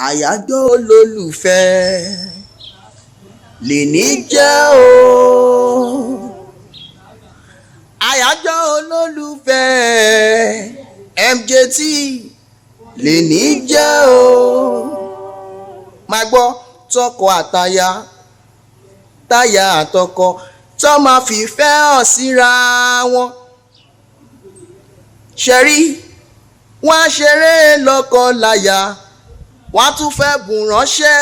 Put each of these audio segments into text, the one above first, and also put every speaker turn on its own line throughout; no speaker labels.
àyájọ́ olólùfẹ́ lèní jẹ́ o. àyájọ́ olólùfẹ́ MJT lèní jẹ́ o. máa gbọ́ tọkọ àtaya táyà àtọkọ tó máa fìfẹ́ hàn síra wọn. ṣẹ̀rí wọ́n á ṣeré lọ́kọ láya wọ́n á tún fẹ́ bùn ránṣẹ́.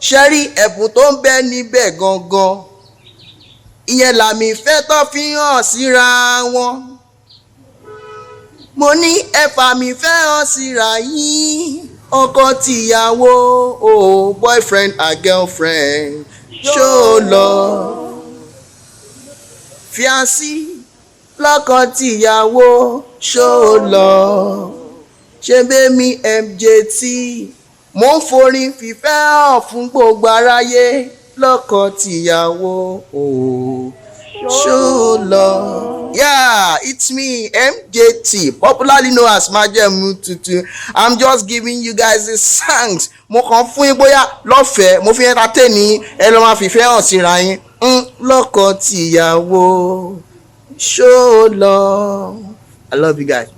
ṣẹ́rí ẹ̀bùn tó ń bẹ níbẹ̀ gangan ìyẹn làmì ìfẹ́ tó fi hàn síra wọn. mo ní ẹ̀fà mi fẹ́ hàn síra yín ọkọ tìyàwó boyfriend and girlfriend show love. fiancé lọ́kọ tìyàwó show love. ṣe bẹ́mi MJT mo ń forin fìfẹ́ hàn fún gbogbo aráyé lọ́kọ tìyàwó show love. Yeah, it's me MJT, popularly known as Majemu Tuntu. I'm just giving you guys the songs. Mo kàn fún yín bóyá lọ́fẹ̀ẹ́ mo fi entertain yín ẹ lọ́ máa fìfẹ́ hàn síra yín lọ́kọ tìyàwó show love. I love you guys.